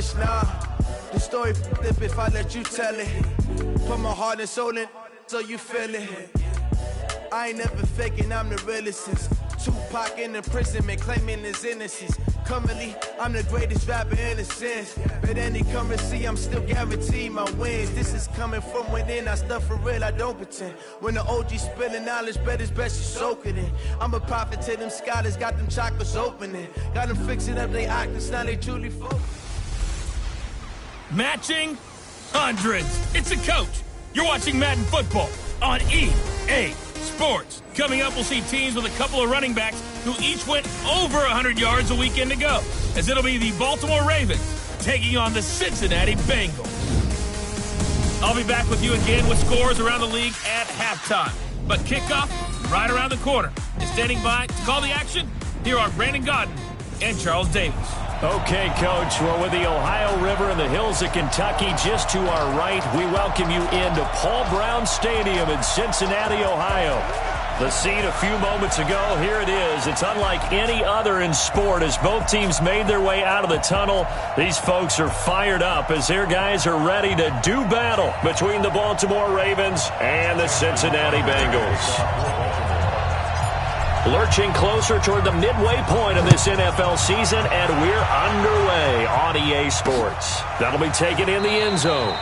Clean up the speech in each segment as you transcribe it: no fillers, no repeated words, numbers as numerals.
embellish, nah. The story flip if I let you tell it. Put my heart and soul in so you feel it. I ain't never faking, I'm the realest since Tupac in imprisonment, claiming his innocence. Currently, I'm the greatest rapper in a sense. But any currency, I'm still guaranteed my wins. This is coming from within, I stuff for real, I don't pretend. When the OG spilling knowledge, bet it's best you soak it in. I'm a prophet to them scholars, got them chakras opening. Got them fixing up they octaves, now they truly focus. Matching hundreds. It's a coach. You're watching Madden Football on EA Sports. Coming up, we'll see teams with a couple of running backs who each went over 100 yards a weekend ago, as it'll be the Baltimore Ravens taking on the Cincinnati Bengals. I'll be back with you again with scores around the league at halftime. But kickoff right around the corner. And standing by to call the action, here are Brandon Godden and Charles Davis. Okay, Coach, we're with the Ohio River and the hills of Kentucky just to our right. We welcome you into Paul Brown Stadium in Cincinnati, Ohio. The scene a few moments ago, here it is. It's unlike any other in sport as both teams made their way out of the tunnel. These folks are fired up as their guys are ready to do battle between the Baltimore Ravens and the Cincinnati Bengals. Lurching closer toward the midway point of this NFL season, and we're underway on EA Sports. That'll be taken in the end zone.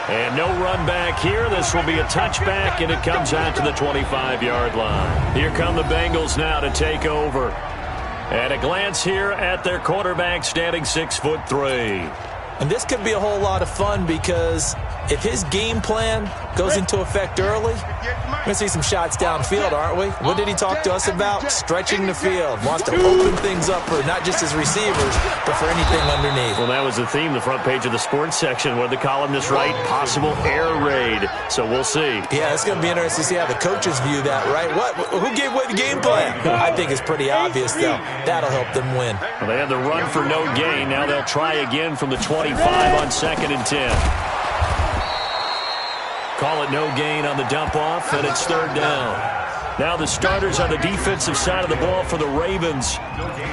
And no run back here. This will be a touchback, and it comes out to the 25-yard line. Here come the Bengals now to take over. And a glance here at their quarterback standing 6'3". And this could be a whole lot of fun because if his game plan goes into effect early, we're going to see some shots downfield, aren't we? What did he talk to us about? Stretching the field. Wants to open things up for not just his receivers, but for anything underneath. Well, that was the theme, the front page of the sports section, where the columnists write possible air raid. So we'll see. Yeah, it's going to be interesting to see how the coaches view that, right? Who gave away the game plan? I think it's pretty obvious, though. That'll help them win. Well, they had the run for no gain. Now they'll try again from the 25 on 2nd and 10. Call it no gain on the dump-off, and it's 3rd down. Now the starters on the defensive side of the ball for the Ravens.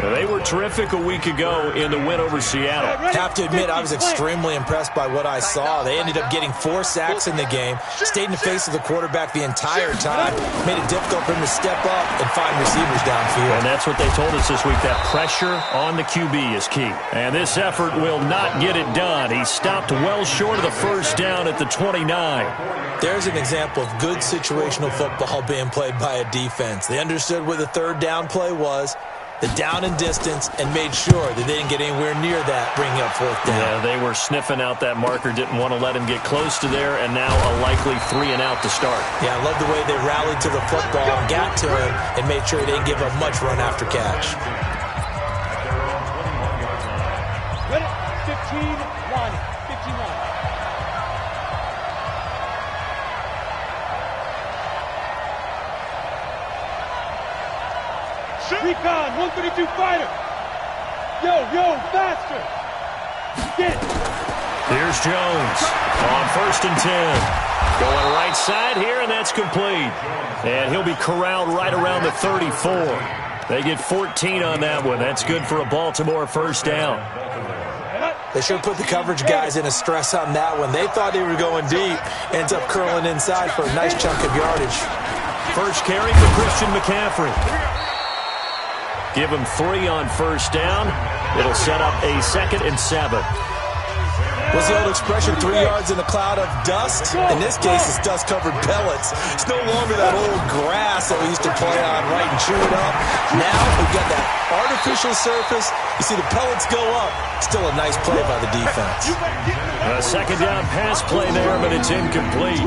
They were terrific a week ago in the win over Seattle. Have to admit, I was extremely impressed by what I saw. They ended up getting 4 sacks in the game, stayed in the face of the quarterback the entire time, made it difficult for him to step up and find receivers downfield. And that's what they told us this week, that pressure on the QB is key. And this effort will not get it done. He stopped well short of the 1st down at the 29. There's an example of good situational football being played by a defense. They understood where the 3rd down play was, the down and distance, and made sure that they didn't get anywhere near that, bringing up 4th down. Yeah, they were sniffing out that marker, didn't want to let him get close to there, and now a likely 3 and out to start. Yeah, I love the way they rallied to the football and got to him and made sure he didn't give up much run after catch. Ready? 15-1. 51. Recon, 132 fighter. Yo, faster. Get. Here's Jones on 1st and 10. Going right side here, and that's complete. And he'll be corralled right around the 34. They get 14 on that one. That's good for a Baltimore 1st down. They should put the coverage guys in a stress on that one. They thought they were going deep. Ends up curling inside for a nice chunk of yardage. First carry for Christian McCaffrey. Give him 3 on 1st down. It'll set up a 2nd and 7. What's the old expression, 3 yards in a cloud of dust? In this case, it's dust-covered pellets. It's no longer that old grass that we used to play on, right, and chew it up. Now we've got that artificial surface. You see the pellets go up. Still a nice play by the defense. A 2nd down pass play there, but it's incomplete.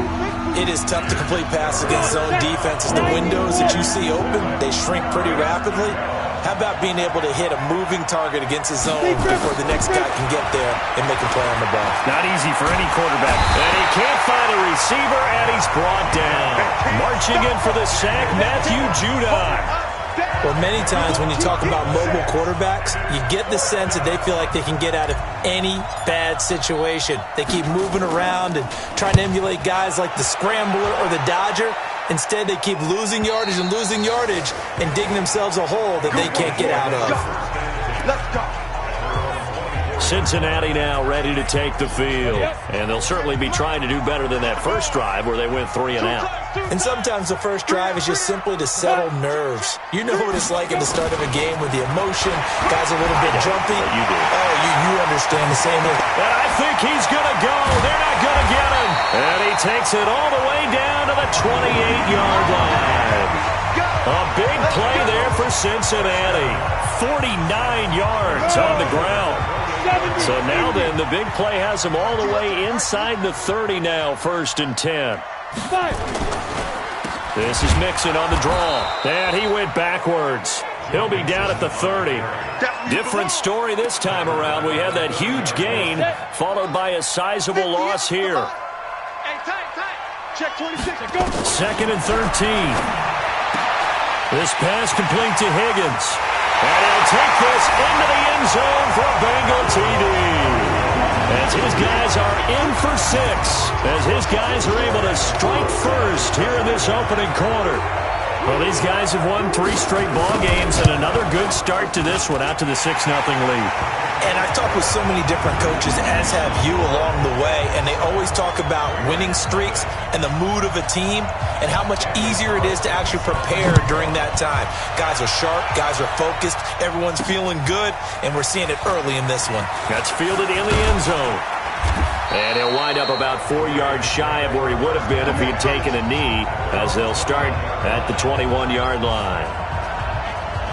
It is tough to complete passes against zone defenses. The windows that you see open, they shrink pretty rapidly. How about being able to hit a moving target against his zone before the next guy can get there and make a play on the ball? Not easy for any quarterback. And he can't find a receiver, and he's brought down. Marching in for the sack, Matthew Judon. Well, many times when you talk about mobile quarterbacks, you get the sense that they feel like they can get out of any bad situation. They keep moving around and trying to emulate guys like the Scrambler or the Dodger. Instead, they keep losing yardage and digging themselves a hole that they can't get out of. Let's go. Cincinnati now ready to take the field. And they'll certainly be trying to do better than that first drive where they went 3 and out. And sometimes the first drive is just simply to settle nerves. You know what it's like at the start of a game with the emotion. Guys a little bit jumpy. You do. Oh, you understand the same thing. And I think he's going to go. They're not going to get him. And he takes it all the way down to the 28-yard line. A big play there for Cincinnati. 49 yards on the ground. So now then, the big play has them all the way inside the 30 now, 1st and 10. This is Mixon on the draw. And he went backwards. He'll be down at the 30. Different story this time around. We had that huge gain, followed by a sizable loss here. Check 26. Go. 2nd and 13. This pass complete to Higgins. And he'll take this into the end zone for a Bengal TD. As his guys are in for 6. As his guys are able to strike first here in this opening quarter. Well, these guys have won 3 straight ball games and another good start to this one out to the 6-0 lead. And I've talked with so many different coaches, as have you along the way, and they always talk about winning streaks and the mood of a team and how much easier it is to actually prepare during that time. Guys are sharp, guys are focused, everyone's feeling good, and we're seeing it early in this one. That's fielded in the end zone. And he'll wind up about 4 yards shy of where he would have been if he had taken a knee, as they'll start at the 21-yard line.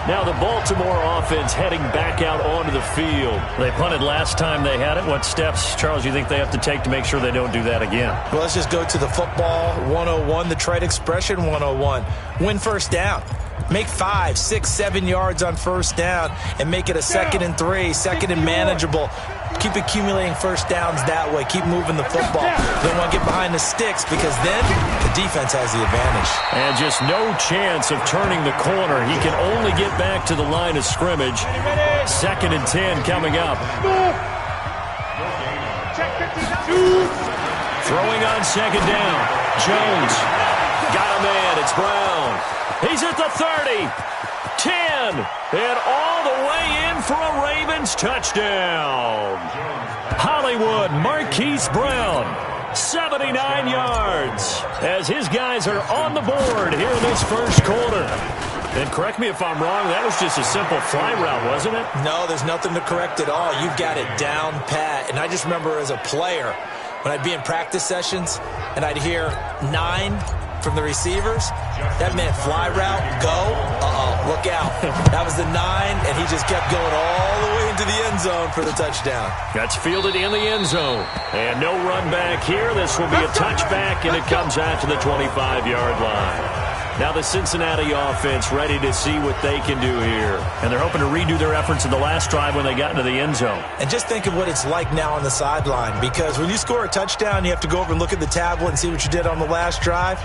Now the Baltimore offense heading back out onto the field. They punted last time they had it. What steps, Charles, you think they have to take to make sure they don't do that again? Well, let's just go to the football 101, the trade expression 101. Win first down. Make 5, 6, 7 yards on first down and make it a 2nd and 3, 2nd and manageable. Keep accumulating first downs that way. Keep moving the football. Don't want to get behind the sticks because then the defense has the advantage. And just no chance of turning the corner. He can only get back to the line of scrimmage. 2nd and 10 coming up. Throwing on 2nd down. Jones. Got a man. It's Brown. He's at the 30. 10. And all the way in for a Ravens touchdown. Hollywood Marquise Brown. 79 yards. As his guys are on the board here in this first quarter. And correct me if I'm wrong, that was just a simple fly route, wasn't it? No, there's nothing to correct at all. You've got it down pat. And I just remember as a player, when I'd be in practice sessions and I'd hear 9 from the receivers, that meant fly route, go, look out. That was the 9, and he just kept going all the way into the end zone for the touchdown. That's fielded in the end zone. And no run back here. This will be a touchback, and it comes out to the 25-yard line. Now the Cincinnati offense ready to see what they can do here. And they're hoping to redo their efforts in the last drive when they got into the end zone. And just think of what it's like now on the sideline, because when you score a touchdown, you have to go over and look at the tablet and see what you did on the last drive.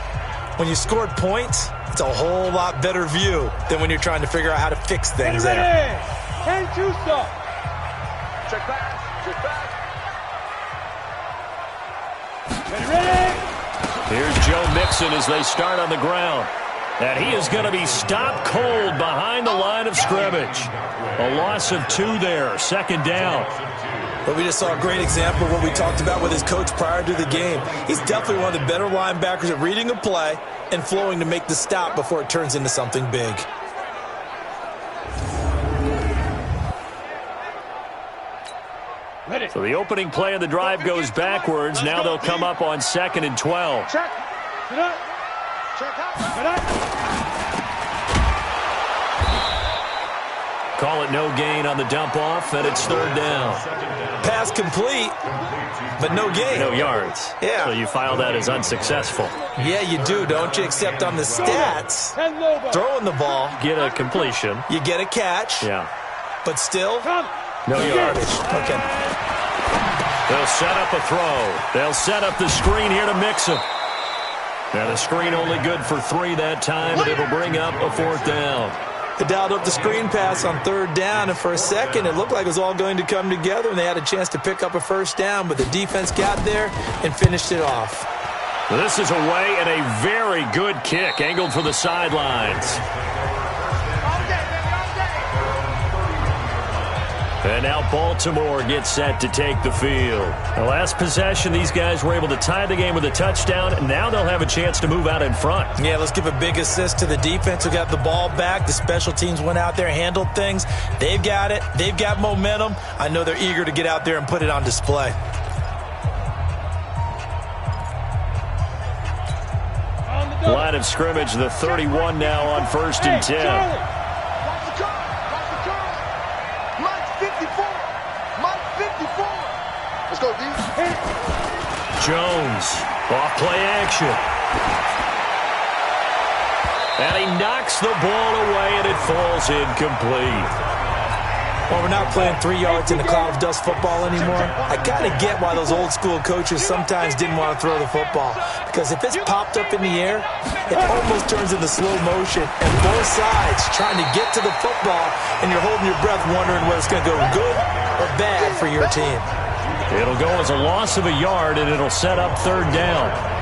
When you scored points, it's a whole lot better view than when you're trying to figure out how to fix things there. And Juice. Check back. Ready. Here's Joe Mixon as they start on the ground. And he is going to be stopped cold behind the line of scrimmage. A loss of 2 there, 2nd down. But we just saw a great example of what we talked about with his coach prior to the game. He's definitely one of the better linebackers at reading a play and flowing to make the stop before it turns into something big. So the opening play of the drive goes backwards. Now they'll come up on 2nd and 12. Check. Call it no gain on the dump off, and it's 3rd down. Pass complete, but no gain. No yards. Yeah. So you file that as unsuccessful. Yeah, you do, don't you? Except on the stats, throwing the ball. Get a completion. You get a catch. Yeah. But still, no yardage. Okay. They'll set up a throw. They'll set up the screen here to Mixon. Now the screen only good for 3 that time, but it'll bring up a 4th down. They dialed up the screen pass on 3rd down, and for a second it looked like it was all going to come together, and they had a chance to pick up a first down, but the defense got there and finished it off. This is away and a very good kick, angled for the sidelines. And now Baltimore gets set to take the field. The last possession, these guys were able to tie the game with a touchdown, and now they'll have a chance to move out in front. Yeah, let's give a big assist to the defense who got the ball back. The special teams went out there, handled things. They've got it. They've got momentum. I know they're eager to get out there and put it on display. Line of scrimmage, the 31 now on 1st and 10. Let's go, D. Jones, off play action. And he knocks the ball away, and it falls incomplete. Well, we're not playing 3 yards in a cloud of dust football anymore. I kind of get why those old school coaches sometimes didn't want to throw the football. Because if it's popped up in the air, it almost turns into slow motion. And both sides trying to get to the football, and you're holding your breath wondering whether it's going to go good or bad for your team. It'll go as a loss of a yard, and it'll set up 3rd down.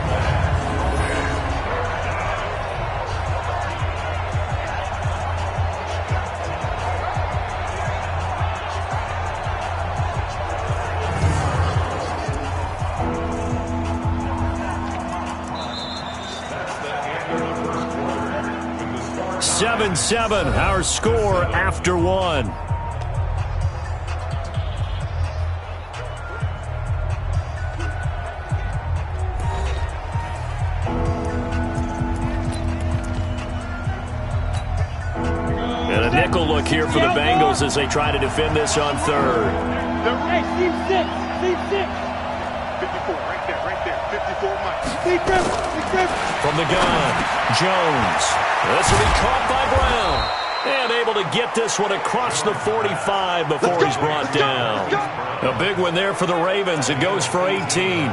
Seven, our score after 1. And a nickel look here for the Bengals as they try to defend this on 3rd. Hey, Steve 6. 54, right there. 54 miles. From the gun, Jones. This will be caught by Brown. And able to get this one across the 45 before he's brought down. A big one there for the Ravens. It goes for 18.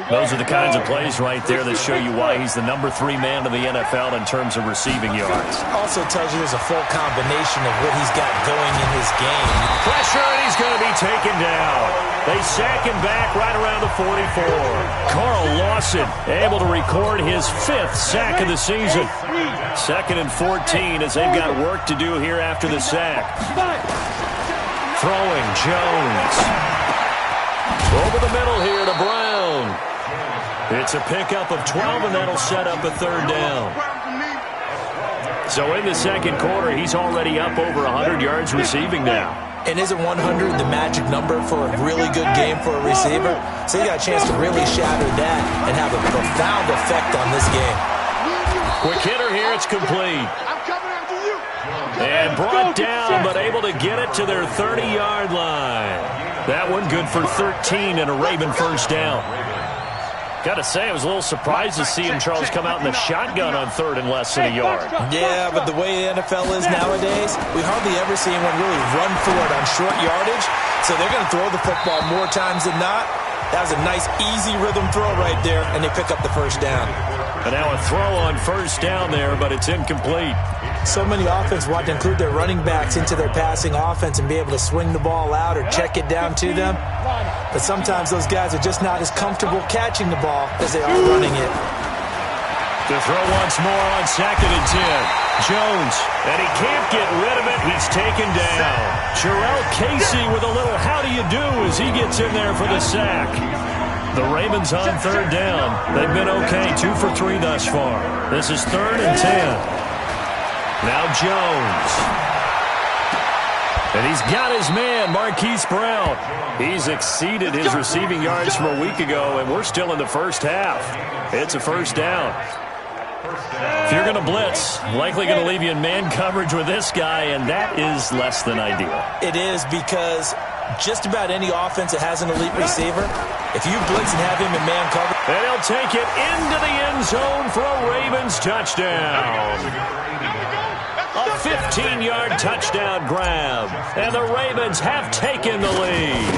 Those are the kinds of plays right there that show you why he's the number 3 man in the NFL in terms of receiving yards. Also tells you there's a full combination of what he's got going in his game. Pressure, and he's going to be taken down. They sack him back right around the 44. Carl Lawson able to record his 5th sack of the season. 2nd and 14 as they've got work to do here after the sack. Throwing, Jones. Over the middle here to Brown. It's a pickup of 12, and that'll set up a 3rd down. So in the 2nd quarter, he's already up over 100 yards receiving now. And isn't 100 the magic number for a really good game for a receiver? So you got a chance to really shatter that and have a profound effect on this game. Quick hitter here, it's complete. And brought down, but able to get it to their 30-yard line. That one good for 13 and a Raven 1st down. Got to say, I was a little surprised to see him, Charles, come out in the shotgun on 3rd and less than a yard. Yeah, but the way the NFL is nowadays, we hardly ever see anyone really run for it on short yardage. So they're going to throw the football more times than not. That was a nice, easy rhythm throw right there, and they pick up the 1st down. And now a throw on 1st down there, but it's incomplete. So many offenses want to include their running backs into their passing offense and be able to swing the ball out or check it down to them. But sometimes those guys are just not as comfortable catching the ball as they are running it. To throw once more on 2nd and 10. Jones, and he can't get rid of it. He's taken down. Jarrell Casey with a little how do you do as he gets in there for the sack. The Ravens on 3rd down. They've been okay, 2 for 3 thus far. This is 3rd and 10. Now Jones. And he's got his man, Marquise Brown. He's exceeded his receiving yards from a week ago, and we're still in the 1st half. It's a 1st down. If you're going to blitz, likely going to leave you in man coverage with this guy, and that is less than ideal. It is, because just about any offense that has an elite receiver, if you blitz and have him in man coverage. And he'll take it into the end zone for a Ravens touchdown. A 15-yard touchdown grab. And the Ravens have taken the lead.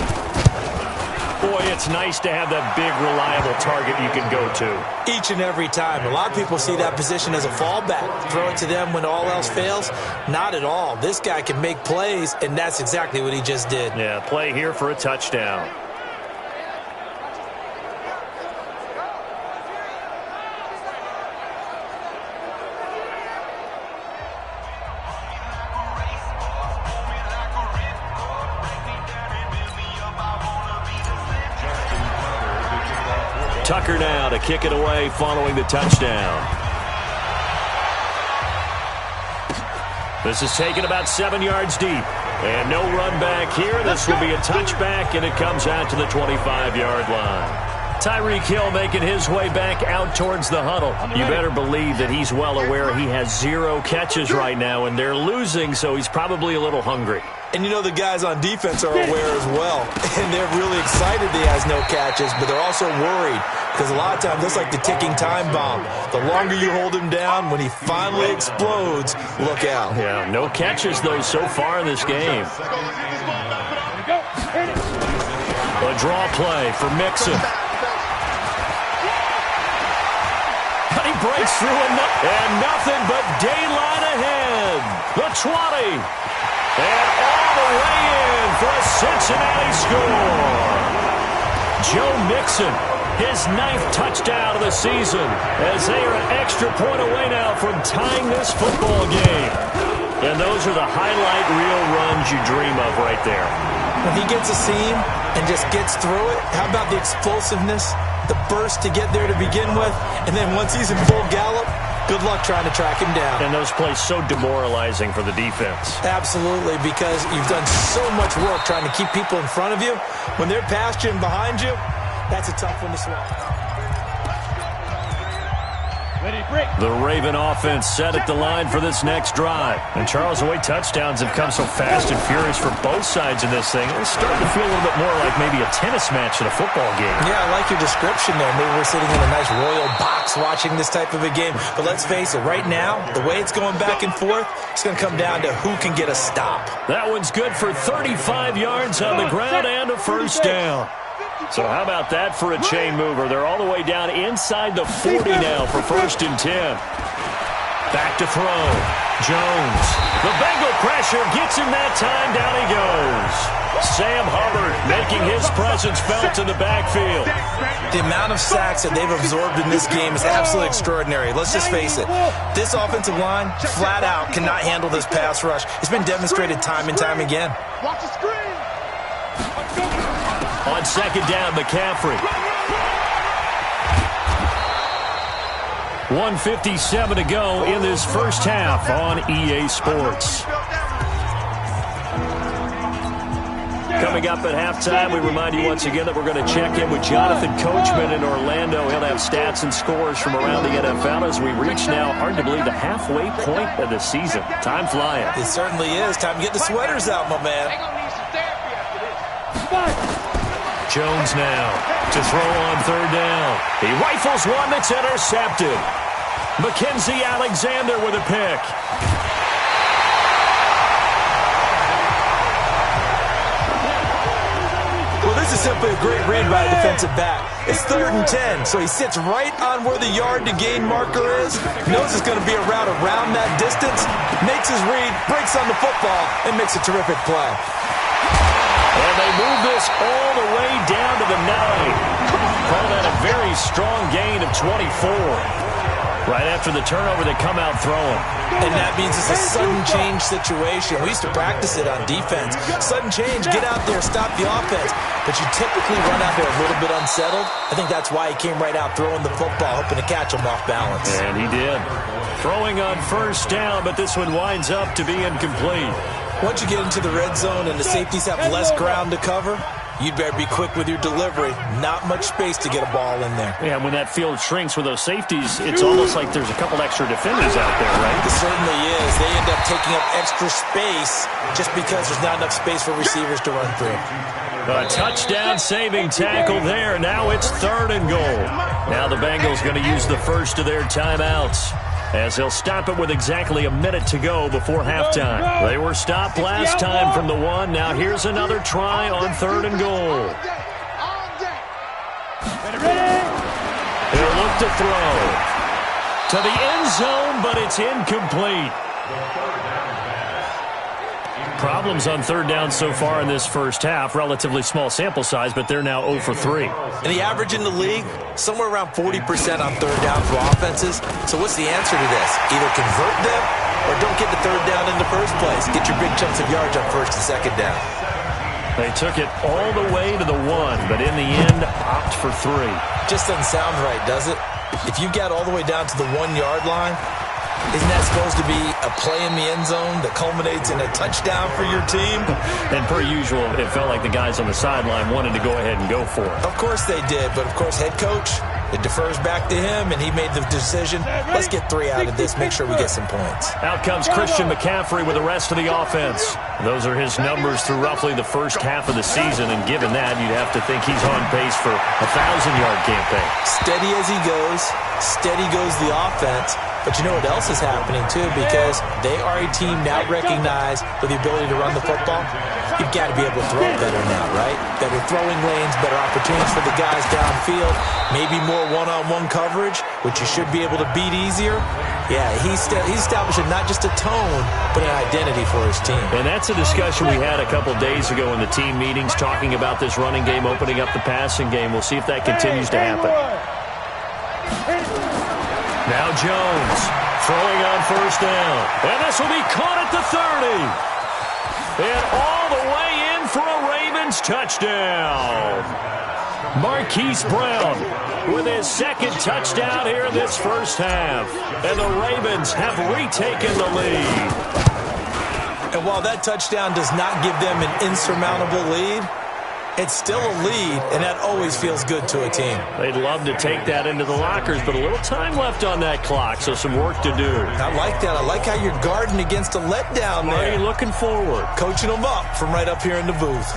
Boy, it's nice to have that big, reliable target you can go to. Each and every time. A lot of people see that position as a fallback. Throw it to them when all else fails. Not at all. This guy can make plays, and that's exactly what he just did. Yeah, play here for a touchdown. Tucker now to kick it away following the touchdown. This is taken about 7 yards deep. And no run back here. This will be a touchback, and it comes out to the 25-yard line. Tyreek Hill making his way back out towards the huddle. You better believe that he's well aware he has 0 catches right now, and they're losing, so he's probably a little hungry. And you know the guys on defense are aware as well. And they're really excited he has no catches, but they're also worried because a lot of times that's like the ticking time bomb. The longer you hold him down, when he finally explodes, look out. Yeah, no catches, though, so far in this game. A draw play for Mixon. He breaks through and nothing but daylight ahead. The 20. And all the way in for a Cincinnati score. Joe Mixon, his 9th touchdown of the season, as they are an extra point away now from tying this football game. And those are the highlight reel runs you dream of right there. When he gets a seam and just gets through it, how about the explosiveness, the burst to get there to begin with, and then once he's in full gallop, good luck trying to track him down. And those plays so demoralizing for the defense. Absolutely, because you've done so much work trying to keep people in front of you. When they're past you and behind you, that's a tough one to swallow. The Raven offense set at the line for this next drive. And Charles, the way touchdowns have come so fast and furious for both sides in this thing, it's starting to feel a little bit more like maybe a tennis match in a football game. Yeah, I like your description there. Maybe we're sitting in a nice royal box watching this type of a game. But let's face it, right now, the way it's going back and forth, it's going to come down to who can get a stop. That one's good for 35 yards on the ground and a first down. So how about that for a chain mover? They're all the way down inside the 40 now for 1st and 10. Back to throw. Jones. The Bengal pressure gets him that time. Down he goes. Sam Hubbard making his presence felt in the backfield. The amount of sacks that they've absorbed in this game is absolutely extraordinary. Let's just face it. This offensive line, flat out, cannot handle this pass rush. It's been demonstrated time and time again. Watch the screen. On 2nd down, McCaffrey. 1:57 to go in this first half on EA Sports. Coming up at halftime, we remind you once again that we're going to check in with Jonathan Coachman in Orlando. He'll have stats and scores from around the NFL as we reach now, hard to believe, the halfway point of the season. Time flying. It certainly is. Time to get the sweaters out, my man. Jones now to throw on 3rd down. He rifles one that's intercepted. Mackenzie Alexander with a pick. Well, this is simply a great read by a defensive back. It's 3rd and 10, so he sits right on where the yard to gain marker is. Knows it's going to be a route around that distance. Makes his read, breaks on the football, and makes a terrific play. And they move this all the way down to the 9. Call that a very strong gain of 24. Right after the turnover, they come out throwing. And that means it's a sudden change situation. We used to practice it on defense. Sudden change, get out there, stop the offense. But you typically run out there a little bit unsettled. I think that's why he came right out throwing the football, hoping to catch him off balance. And he did. Throwing on 1st down, but this one winds up to be incomplete. Once you get into the red zone and the safeties have less ground to cover, you'd better be quick with your delivery. Not much space to get a ball in there. Yeah, when that field shrinks with those safeties, it's almost like there's a couple extra defenders out there, right? It certainly is. They end up taking up extra space just because there's not enough space for receivers to run through. A touchdown-saving tackle there. Now it's 3rd and goal. Now the Bengals going to use the first of their timeouts, as they'll stop it with exactly a minute to go before halftime. They were stopped last time from the 1. Now here's another try on 3rd and goal. He'll look to throw to the end zone, but it's incomplete. Problems on 3rd down so far in this first half. Relatively small sample size, but they're now 0 for 3. And the average in the league, somewhere around 40% on 3rd down for offenses. So what's the answer to this? Either convert them or don't get the 3rd down in the first place. Get your big chunks of yards on 1st and 2nd down. They took it all the way to the 1, but in the end, opt for 3. Just doesn't sound right, does it? If you got all the way down to the 1-yard line, isn't that supposed to be a play in the end zone that culminates in a touchdown for your team? And per usual, it felt like the guys on the sideline wanted to go ahead and go for it. Of course they did, but of course head coach, it defers back to him, and he made the decision, let's get 3 out of this, make sure we get some points. Out comes Christian McCaffrey with the rest of the offense. Those are his numbers through roughly the first half of the season, and given that, you'd have to think he's on pace for a 1,000-yard campaign. Steady as he goes, steady goes the offense. But you know what else is happening, too, because they are a team now recognized with the ability to run the football. You've got to be able to throw better now, right? Better throwing lanes, better opportunities for the guys downfield, maybe more one-on-one coverage, which you should be able to beat easier. Yeah, he's establishing not just a tone, but an identity for his team. And that's a discussion we had a couple days ago in the team meetings, talking about this running game, opening up the passing game. We'll see if that continues to happen. Now Jones throwing on first down. And this will be caught at the 30. And all the way in for a Ravens touchdown. Marquise Brown with his second touchdown here in this first half. And the Ravens have retaken the lead. And while that touchdown does not give them an insurmountable lead, it's still a lead, and that always feels good to a team. They'd love to take that into the lockers, but a little time left on that clock, so some work to do. I like that. I like how you're guarding against a letdown there. Are you looking forward? Coaching them up from right up here in the booth.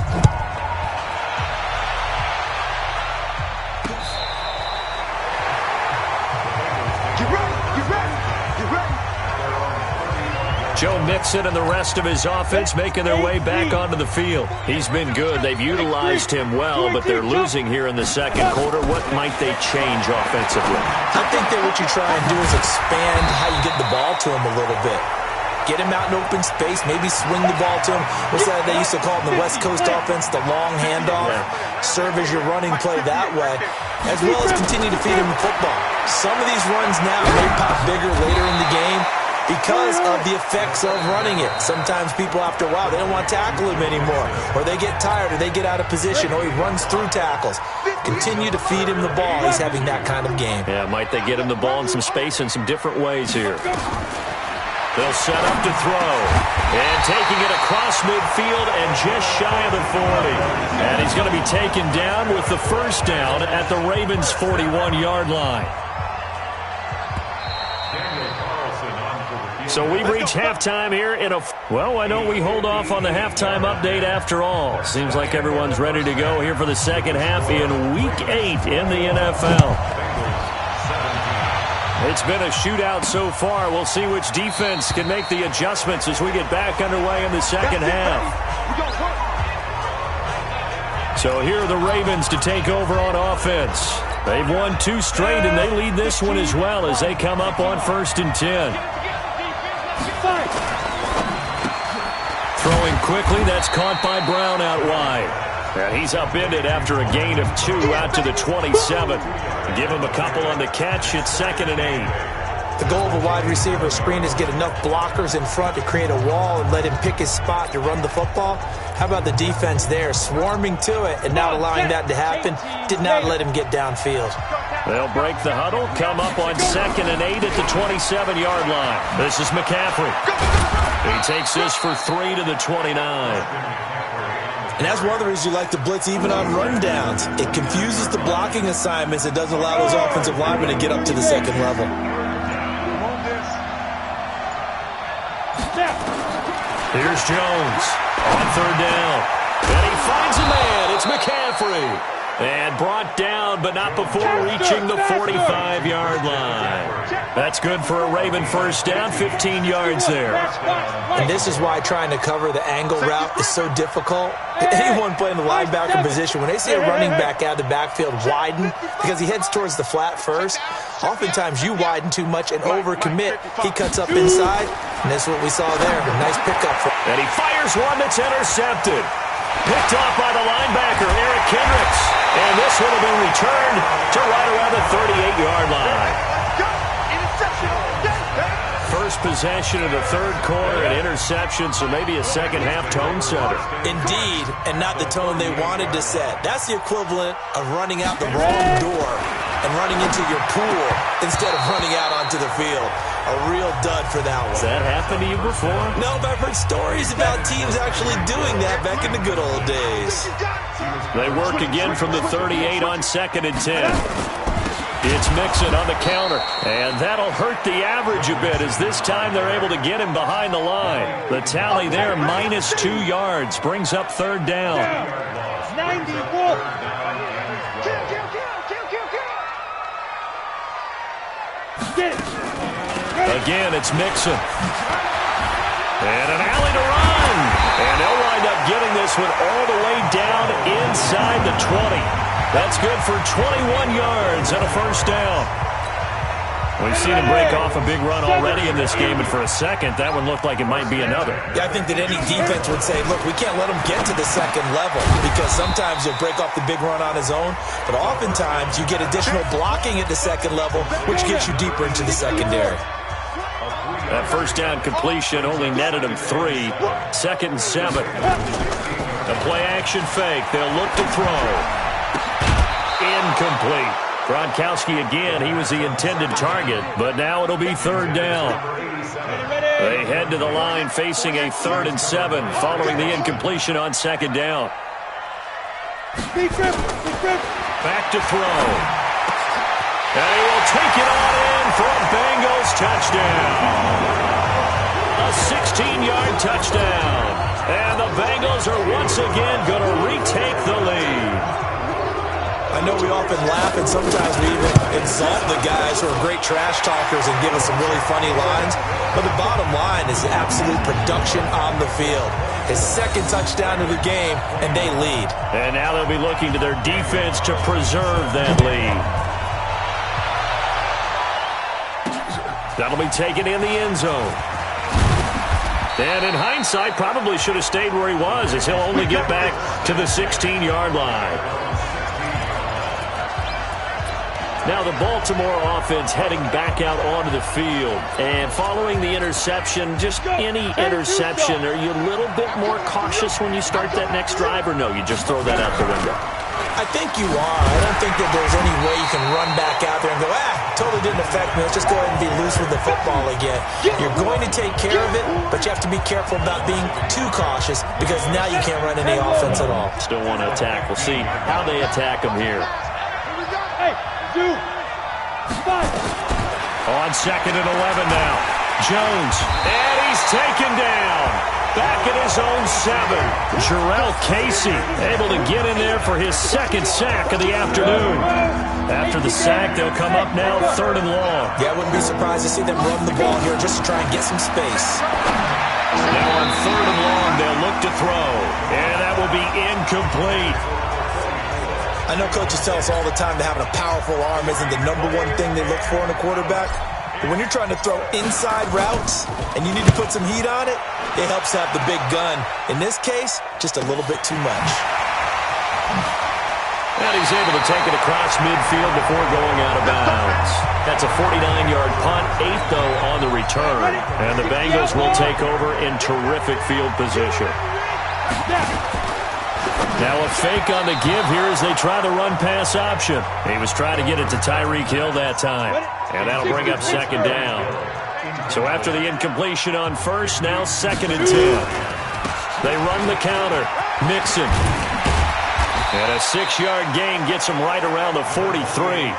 Joe Mixon and the rest of his offense making their way back onto the field. He's been good. They've utilized him well, but they're losing here in the second quarter. What might they change offensively? I think that what you try and do is expand how you get the ball to him a little bit. Get him out in open space, maybe swing the ball to him. What's that they used to call in the West Coast offense, the long handoff? Serve as your running play that way, as well as continue to feed him the football. Some of these runs now may pop bigger later in the game because of the effects of running it. Sometimes people, after a while, they don't want to tackle him anymore, or they get tired, or they get out of position, or he runs through tackles. Continue to feed him the ball. He's having that kind of game. Yeah, might they get him the ball in some space in some different ways here. They'll set up to throw. And taking it across midfield and just shy of the 40. And he's going to be taken down with the first down at the Ravens' 41-yard line. So we've reached halftime here in a... Well, why don't we hold off on the halftime update after all? Seems like everyone's ready to go here for the second half in Week 8 in the NFL. It's been a shootout so far. We'll see which defense can make the adjustments as we get back underway in the second half. So here are the Ravens to take over on offense. They've won 2 straight, and they lead this one as well as they come up on 1st and 10. Throwing quickly, that's caught by Brown out wide. And he's upended after a gain of 2 out to the 27. Give him a couple on the catch. It's 2nd and 8. The goal of a wide receiver screen is get enough blockers in front to create a wall and let him pick his spot to run the football. How about the defense there, swarming to it and not allowing that to happen? Did not let him get downfield. They'll break the huddle, come up on 2nd and 8 at the 27-yard line. This is McCaffrey. He takes this for 3 to the 29. And that's one of the reasons you like to blitz even on rundowns. It confuses the blocking assignments. It doesn't allow those offensive linemen to get up to the second level. Here's Jones on 3rd down. And he finds a man. It's McCaffrey. And brought down, but not before reaching the 45-yard line. That's good for a Raven first down, 15 yards there. And this is why trying to cover the angle route is so difficult. Anyone playing the linebacker position, when they see a running back out of the backfield widen, because he heads towards the flat first, oftentimes you widen too much and overcommit. He cuts up inside, and that's what we saw there. A nice pickup. And he fires one that's intercepted. Picked off by the linebacker, Eric Kendricks. And this one will be returned to right around the 38-yard line. First possession in the third quarter, an interception, so maybe a second-half tone setter. Indeed, and not the tone they wanted to set. That's the equivalent of running out the wrong door and running into your pool instead of running out onto the field. A real dud for that one. Has that happened to you before? No, but I've heard stories about teams actually doing that back in the good old days. They work again from the 38 on 2nd and 10. It's Mixon on the counter, and that'll hurt the average a bit as this time they're able to get him behind the line. The tally there, -2 yards, brings up 3rd down. 94. Again, it's Mixon. And an alley to run. And they'll wind up getting this one all the way down inside the 20. That's good for 21 yards and a 1st down. We've seen him break off a big run already in this game, and for a second, that one looked like it might be another. Yeah, I think that any defense would say, look, we can't let him get to the 2nd level because sometimes he'll break off the big run on his own, but oftentimes you get additional blocking at the 2nd level, which gets you deeper into the secondary. That 1st down completion only netted him 3. 2nd and 7. The play-action fake. They'll look to throw. Incomplete. Gronkowski again. He was the intended target, but now it'll be 3rd down. They head to the line facing a 3rd and 7 following the incompletion on 2nd down. Back to throw. And he will take it on in for a Bengals touchdown. A 16-yard touchdown. And the Bengals are once again going to retake the lead. I know we often laugh and sometimes we even insult the guys who are great trash talkers and give us some really funny lines. But the bottom line is absolute production on the field. His 2nd touchdown of the game, and they lead. And now they'll be looking to their defense to preserve that lead. That'll be taken in the end zone. And in hindsight, probably should have stayed where he was, as he'll only get back to the 16-yard line. Now the Baltimore offense heading back out onto the field. And following the interception, just any interception, are you a little bit more cautious when you start that next drive, or no, you just throw that out the window? I think you are. I don't think that there's any way you can run back out there and go, totally didn't affect me. Let's just go ahead and be loose with the football again. You're going to take care of it, but you have to be careful about being too cautious because now you can't run any offense at all. Still want to attack. We'll see how they attack him here. On 2nd and 11 now. Jones, and he's taken down. Back at his own 7. Jarrell Casey able to get in there for his 2nd sack of the afternoon. After the sack, they'll come up now 3rd and long. Yeah, I wouldn't be surprised to see them run the ball here just to try and get some space. Now on 3rd and long, they'll look to throw. And that will be incomplete. I know coaches tell us all the time that having a powerful arm isn't the #1 thing they look for in a quarterback. But when you're trying to throw inside routes and you need to put some heat on it, it helps have the big gun. In this case, just a little bit too much. And he's able to take it across midfield before going out of bounds. That's a 49-yard punt, 8th, though, on the return. And the Bengals will take over in terrific field position. Now a fake on the give here as they try the run-pass option. He was trying to get it to Tyreek Hill that time. And that'll bring up 2nd down. So after the incompletion on 1st, now 2nd and 10. They run the counter. Mixon. And a 6-yard gain gets him right around the 43.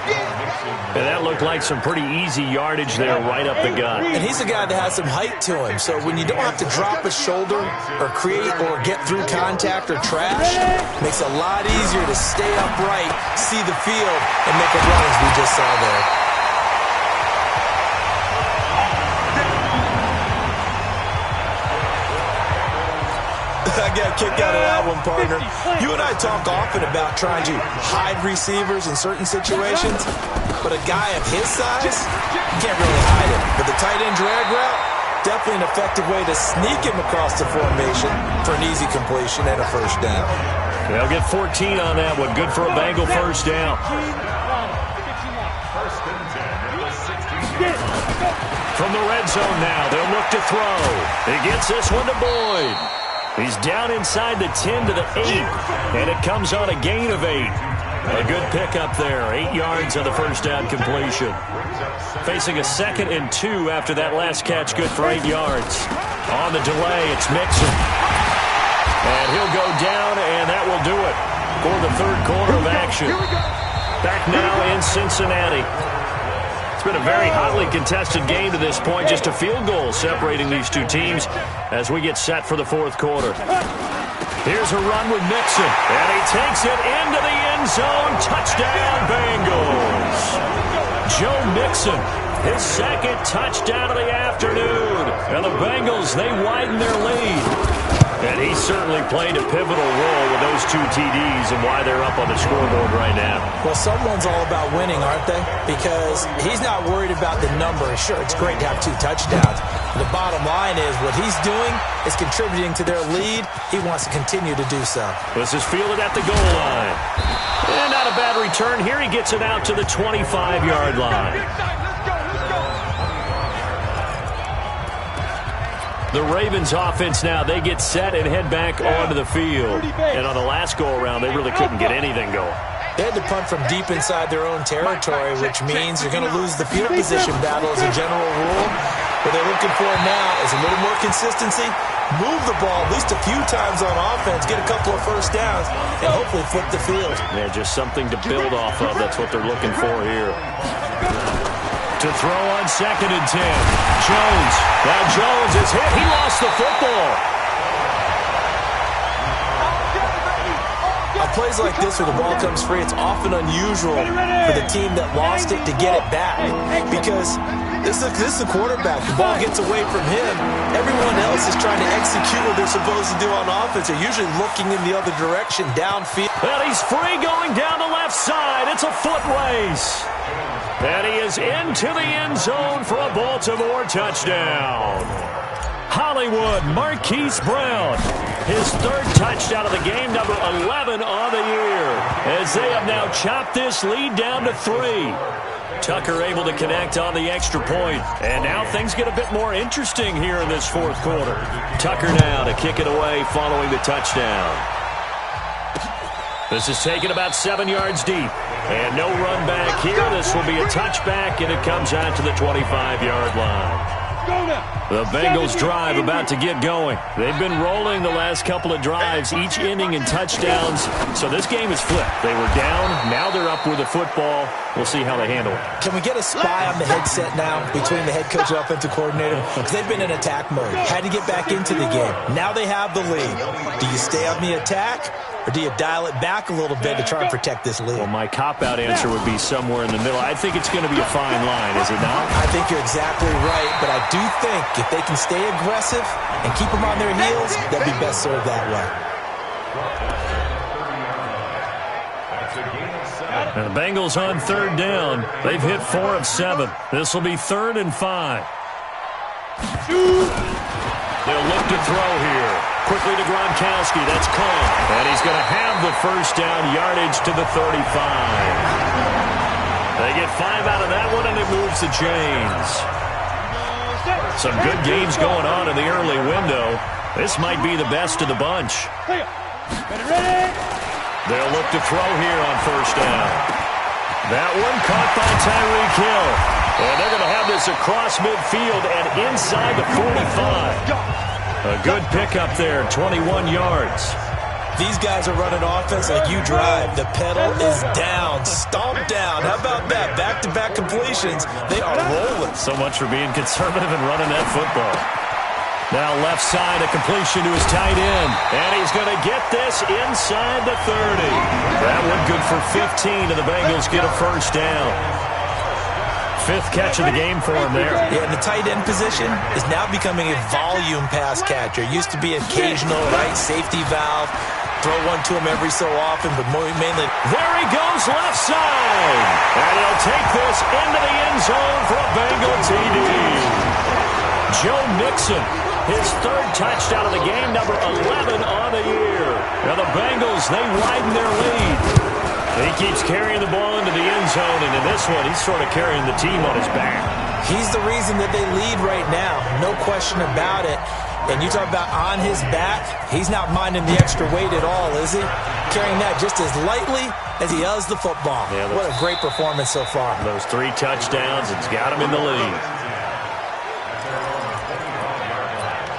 And that looked like some pretty easy yardage there right up the gut. And he's a guy that has some height to him. So when you don't have to drop a shoulder or create or get through contact or trash, it makes it a lot easier to stay upright, see the field, and make a run as we just saw there. I got a kick out of that one, partner. You and I talk often about trying to hide receivers in certain situations, but a guy of his size, you can't really hide him. But the tight end drag route, definitely an effective way to sneak him across the formation for an easy completion and a 1st down. They'll get 14 on that one. Good for a Bengal 1st down. From the red zone now, they'll look to throw. He gets this one to Boyd. He's down inside the 10 to the 8, and it comes on a gain of 8. A good pickup there, 8 yards on the first down completion. Facing a 2nd and 2 after that last catch, good for 8 yards. On the delay, it's Mixon. And he'll go down, and that will do it for the third quarter of action. Back now in Cincinnati. It's been a very hotly contested game to this point. Just a field goal separating these two teams as we get set for the fourth quarter. Here's a run with Mixon, and he takes it into the end zone. Touchdown, Bengals. Joe Mixon, his second touchdown of the afternoon. And the Bengals, they widen their lead. And he certainly played a pivotal role with those 2 TDs and why they're up on the scoreboard right now. Well, someone's all about winning, aren't they? Because he's not worried about the number. Sure, it's great to have 2 touchdowns. The bottom line is what he's doing is contributing to their lead. He wants to continue to do so. This is fielded at the goal line. And not a bad return. Here he gets it out to the 25-yard line. The Ravens offense now, they get set and head back onto the field. And on the last go-around, they really couldn't get anything going. They had to punt from deep inside their own territory, which means you're going to lose the field position battle as a general rule. What they're looking for now is a little more consistency, move the ball at least a few times on offense, get a couple of first downs, and hopefully flip the field. Yeah, just something to build off of. That's what they're looking for here. To throw on 2nd and 10. Jones. Now Jones is hit. He lost the football. On plays like this where the ball comes free, it's often unusual for the team that lost it to get it back. Because this is the quarterback. The ball gets away from him. Everyone else is trying to execute what they're supposed to do on offense. They're usually looking in the other direction, downfield. Well, he's free going down the left side. It's a foot race. And he is into the end zone for a Baltimore touchdown. Hollywood, Marquise Brown, his 3rd touchdown of the game, number 11 on the year, as they have now chopped this lead down to 3. Tucker able to connect on the extra point, and now things get a bit more interesting here in this fourth quarter. Tucker now to kick it away following the touchdown. This is taken about 7 yards deep. And no run back here. This will be a touchback, and it comes out to the 25-yard line. The Bengals drive about to get going. They've been rolling the last couple of drives, each ending in touchdowns. So this game is flipped. They were down. Now they're up with the football. We'll see how they handle it. Can we get a spy on the headset now between the head coach and offensive coordinator? Because they've been in attack mode. Had to get back into the game. Now they have the lead. Do you stay on the attack, or do you dial it back a little bit to try and protect this lead? Well, my cop-out answer would be somewhere in the middle. I think it's going to be a fine line, is it not? I think you're exactly right, but I do think if they can stay aggressive and keep them on their heels, they'll be best served that way. And the Bengals on 3rd down. They've hit 4 of 7. This will be 3rd and 5. They'll look to throw here. Quickly to Gronkowski. That's Cohen. And he's going to have the first down, yardage to the 35. They get 5 out of that one, and it moves the chains. Some good games going on in the early window. This might be the best of the bunch. They'll look to throw here on first down. That one caught by Tyreek Hill. And they're going to have this across midfield and inside the 45. A good pickup there, 21 yards. These guys are running offense like you drive. The pedal is down, stomped down. How about that? Back-to-back completions. They are rolling. So much for being conservative and running that football. Now left side, a completion to his tight end. And he's going to get this inside the 30. That one good for 15, and the Bengals get a first down. 5th catch of the game for him there. Yeah, and the tight end position is now becoming a volume pass catcher. It used to be occasional, right, safety valve. Throw one to him every so often, but mainly. There he goes left side. And he'll take this into the end zone for a Bengal TD. Joe Mixon, his 3rd touchdown of the game, number 11 on the year. Now the Bengals, they widen their lead. He keeps carrying the ball into the end zone, and in this one, he's sort of carrying the team on his back. He's the reason that they lead right now. No question about it. And you talk about on his back, he's not minding the extra weight at all, is he? Carrying that just as lightly as he does the football. Yeah, what a great performance so far. Those 3 touchdowns, it's got him in the lead.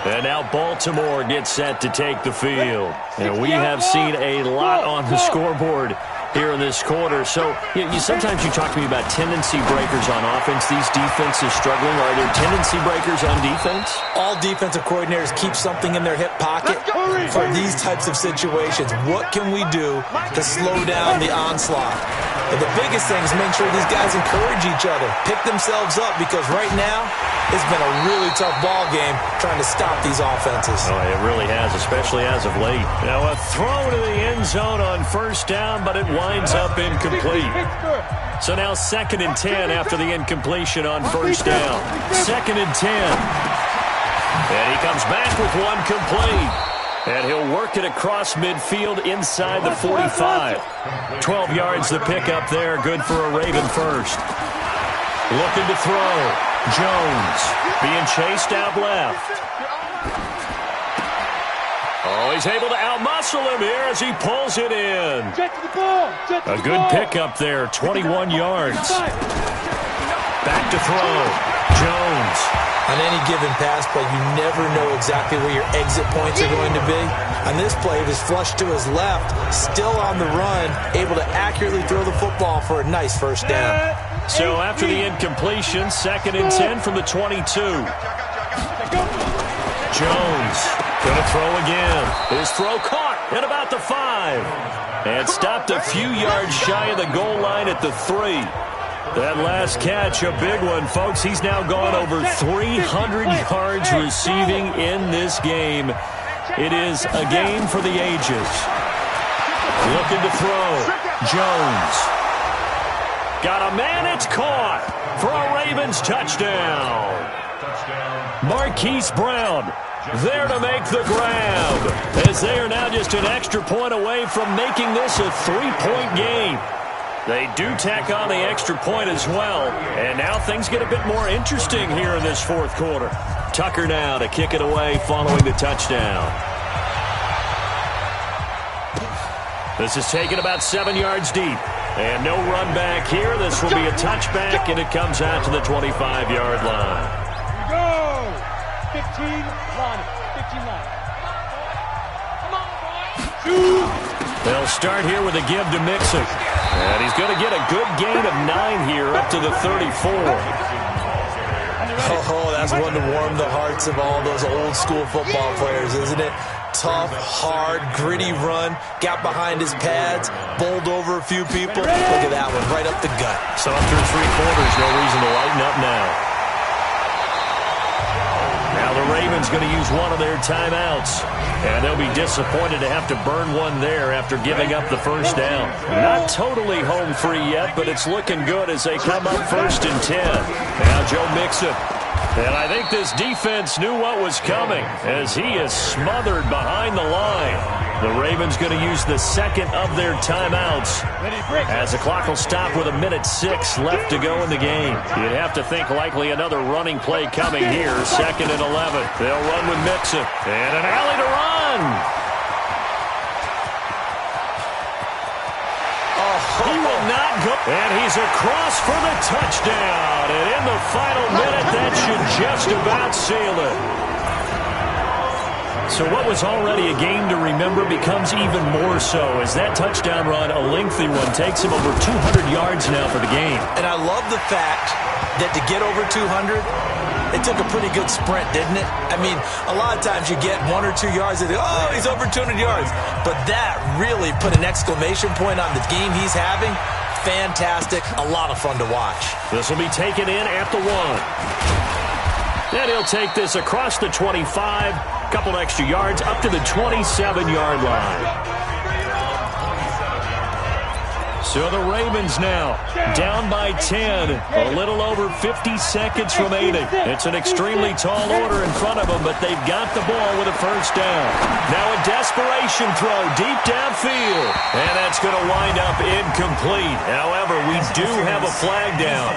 And now Baltimore gets set to take the field. And we have seen a lot on the scoreboard here in this quarter. So sometimes you talk to me about tendency breakers on offense. These defenses struggling. Are there tendency breakers on defense? All defensive coordinators keep something in their hip pocket for these types of situations. What can we do to slow down the onslaught? But the biggest thing is make sure these guys encourage each other, pick themselves up, because right now it's been a really tough ball game trying to stop these offenses. Oh, it really has, especially as of late. Now a throw to the end zone on first down, but it winds up incomplete. So now 2nd and 10 after the incompletion on first down. 2nd and 10. And he comes back with one complete. And he'll work it across midfield inside the 45. 12 yards the pickup there. Good for a Raven first. Looking to throw. Jones being chased out left. Oh, he's able to outmuscle him here as he pulls it in. A good pickup there, 21 yards. Back to throw. Jones. On any given pass play, you never know exactly where your exit points are going to be. On this play, it was flushed to his left, still on the run, able to accurately throw the football for a nice first down. So after the incompletion, 2nd and 10 from the 22. Jones going to throw again. His throw caught at about the 5. And stopped a few yards shy of the goal line at the 3. That last catch, a big one, folks. He's now gone over 300 yards receiving in this game. It is a game for the ages. Looking to throw. Jones. Got a man, it's caught for a Ravens touchdown. Marquise Brown there to make the grab, as they are now just an extra point away from making this a 3-point game. They do tack on the extra point as well, and now things get a bit more interesting here in this 4th quarter. Tucker now to kick it away following the touchdown. This is taken about 7 yards deep, and no run back here. This will be a touchback, and it comes out to the 25-yard line. Here we go! 15 line. 15 line. Come on, boy. 2. They'll start here with a give to Mixon. And he's going to get a good gain of 9 here up to the 34. Oh, that's one to warm the hearts of all those old school football players, isn't it? Tough, hard, gritty run. Got behind his pads, bowled over a few people. Look at that one, right up the gut. So after 3 quarters, no reason to lighten up now. Now the Ravens going to use one of their timeouts. And they'll be disappointed to have to burn one there after giving up the first down. Not totally home free yet, but it's looking good as they come up 1st and 10. Now Joe Mixon. And I think this defense knew what was coming as he is smothered behind the line. The Ravens going to use the 2nd of their timeouts as the clock will stop with 1:06 left to go in the game. You'd have to think likely another running play coming here. 2nd and 11. They'll run with Mixon. And an alley to run. He will not go. And he's across for the touchdown. And in the final minute, that should just about seal it. So what was already a game to remember becomes even more so as that touchdown run, a lengthy one, takes him over 200 yards now for the game. And I love the fact that to get over 200, it took a pretty good sprint, didn't it? I mean, a lot of times you get 1 or 2 yards and oh, he's over 200 yards. But that really put an exclamation point on the game he's having. Fantastic. A lot of fun to watch. This will be taken in at the 1. And he'll take this across the 25. Couple extra yards up to the 27-yard line. So the Ravens now down by 10. A little over 50 seconds remaining. It's an extremely tall order in front of them, but they've got the ball with a first down. Now a desperation throw deep downfield. And that's going to wind up incomplete. However, we do have a flag down.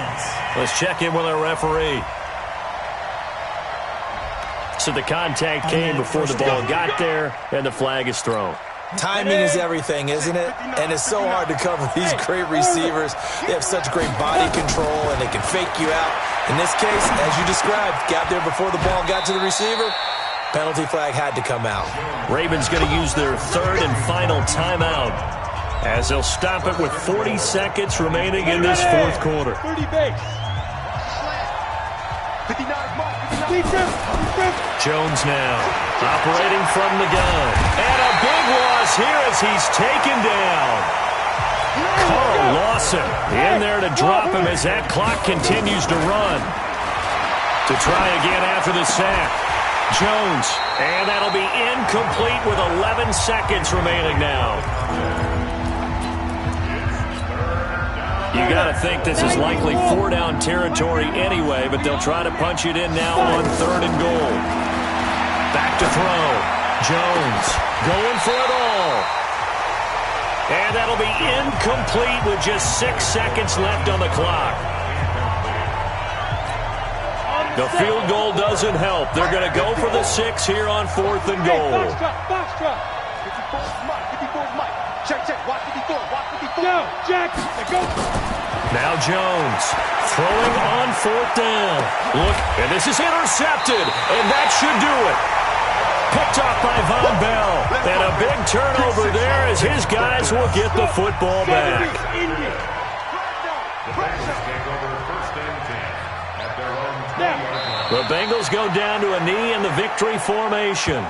Let's check in with our referee. So the contact came before the ball got there, and the flag is thrown. Timing is everything, isn't it? And it's so hard to cover these great receivers. They have such great body control, and they can fake you out. In this case, as you described, got there before the ball got to the receiver. Penalty flag had to come out. Ravens going to use their third and final timeout as they'll stop it with 40 seconds remaining in this fourth quarter. 30 base. 59 mark. Jones now operating from the gun. And a big loss here as he's taken down. Carl Lawson in there to drop him as that clock continues to run. To try again after the sack. Jones, and that'll be incomplete with 11 seconds remaining now. You got to think this is likely four-down territory anyway, but they'll try to punch it in now on third and goal. Back to throw. Jones going for it all. And that'll be incomplete with just 6 seconds left on the clock. The field goal doesn't help. They're going to go for the 6 here on fourth and goal. Box truck. 54's Mike. Check. Watch 54. Go, Jack. Go. Now Jones throwing on fourth down. Look, and this is intercepted, and that should do it. Picked off by Von Bell. And a big turnover there as his guys will get the football back. The Bengals go down to a knee in the victory formation.